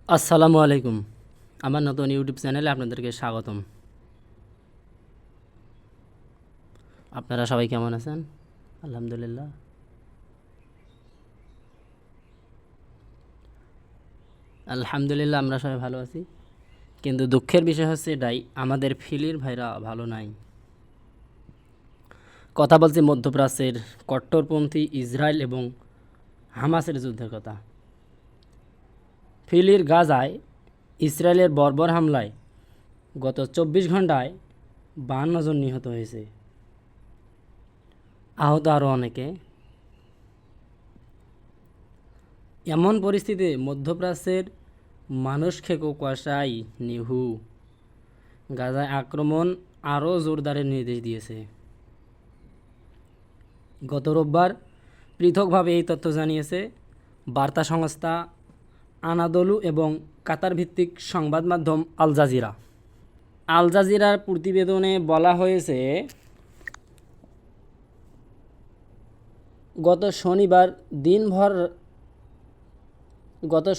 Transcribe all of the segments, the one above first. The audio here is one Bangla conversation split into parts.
আসসালামু আলাইকুম। আমার নতুন ইউটিউব চ্যানেলে আপনাদেরকে স্বাগতম। আপনারা সবাই কেমন আছেন? আলহামদুলিল্লাহ। আলহামদুলিল্লাহ আমরা সবাই ভালো আছি, কিন্তু দুঃখের বিষয় হচ্ছে এটাই, আমাদের ফিলির ভাইরা ভালো নাই। কথা বলছি মধ্যপ্রাচ্যের কট্টরপন্থী ইসরায়েল এবং হামাসের যুদ্ধের কথা। ফিলির গাজায় ইসরায়েলের বর্বর হামলায় গত 24 ঘন্টায় 52 জন নিহত হয়েছে, আহত আরও অনেকে। এমন পরিস্থিতিতে মধ্যপ্রাচ্যের মানুষ খেকো কুয়াশায় নিহু গাজায় আক্রমণ আরও জোরদারের নির্দেশ দিয়েছে। গত রোববার পৃথকভাবে এই তথ্য জানিয়েছে বার্তা সংস্থা আনাদলু এবং কাতার ভিত্তিক সংবাদ মাধ্যম আল জাজিরা। আল জাজিরার প্রতিবেদনে বলা হয়েছে, গত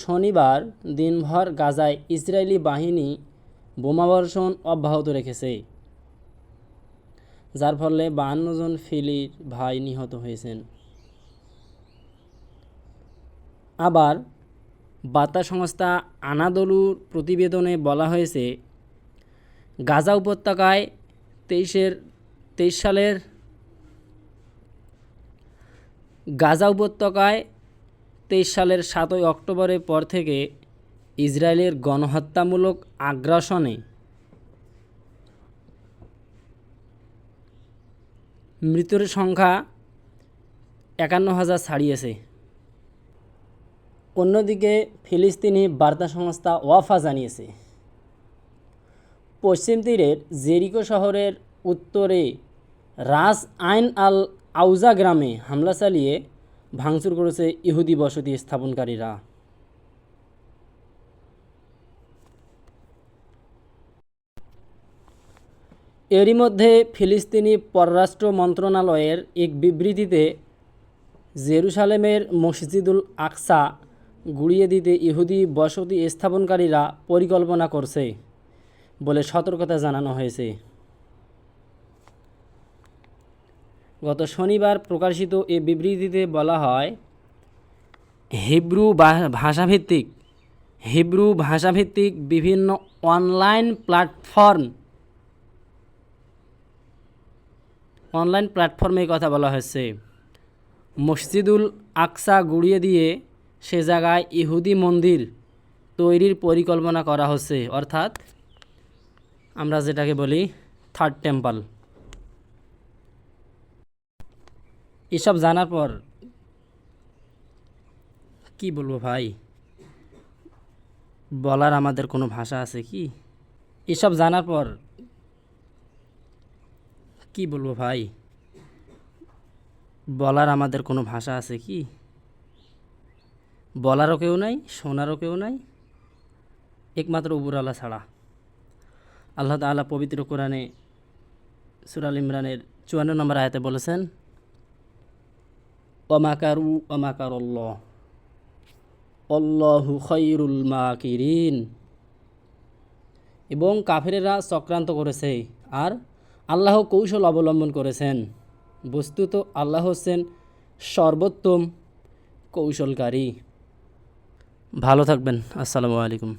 শনিবার দিনভর গাজায় ইসরায়েলি বাহিনী বোমাবর্ষণ অব্যাহত রেখেছে, যার ফলে 52 জন ফিলির ভাই নিহত হয়েছেন। আবার বার্তা সংস্থা আনাদলুর প্রতিবেদনে বলা হয়েছে, গাজা উপত্যকায় 23 সালের 7 অক্টোবরের পর থেকে ইসরায়েলের গণহত্যামূলক আগ্রাসনে মৃতের সংখ্যা 51,000 ছাড়িয়েছে। অন্যদিকে ফিলিস্তিনি বার্তা সংস্থা ওয়াফা জানিয়েছে, পশ্চিম তীরের জেরিকো শহরের উত্তরে রাস আইন আল আউজা গ্রামে হামলা চালিয়ে ভাঙচুর করেছে ইহুদি বসতি স্থাপনকারীরা। এরই মধ্যে ফিলিস্তিনি পররাষ্ট্র মন্ত্রণালয়ের এক বিবৃতিতে জেরুসালেমের মসজিদুল আকসা গুড়িয়ে দিতে ইহুদি বসতি স্থাপনকারীরা পরিকল্পনা করছে বলে সতর্কতা জানানো হয়েছে। গত শনিবার প্রকাশিত এ বিবৃতিতে বলা হয়, হিব্রু ভাষাভিত্তিক বিভিন্ন অনলাইন প্ল্যাটফর্মে কথা বলা হয়েছে। মসজিদুল আকসা গুড়িয়ে দিয়ে সে জায়গায় ইহুদি মন্দির তৈরির পরিকল্পনা করা হচ্ছে, অর্থাৎ আমরা যেটাকে বলি থার্ড টেম্পল। এসব জানার পর কি বলবো ভাই, বলার আমাদের কোনো ভাষা আছে কি? এসব জানার পর কি বলবো ভাই, বলার আমাদের কোনো ভাষা আছে কি? বলারও কেউ নাই, শোনারও কেউ নাই, একমাত্র উপরওয়ালা ছাড়া। আল্লাহ তাআলা পবিত্র কোরআনে সূরা আল ইমরানের 54 নম্বর আয়াতে বলেছেন, ওয়ামাকারু ওয়ামাকারাল্লাহ আল্লাহু খায়রুল মাকিরিন। এবং কাফেরেরা চক্রান্ত করেছে আর আল্লাহ কৌশল অবলম্বন করেছেন। বস্তুত আল্লাহ হচ্ছেন সর্বোত্তম কৌশলকারী। ভালো থাকবেন। আসসালামু আলাইকুম।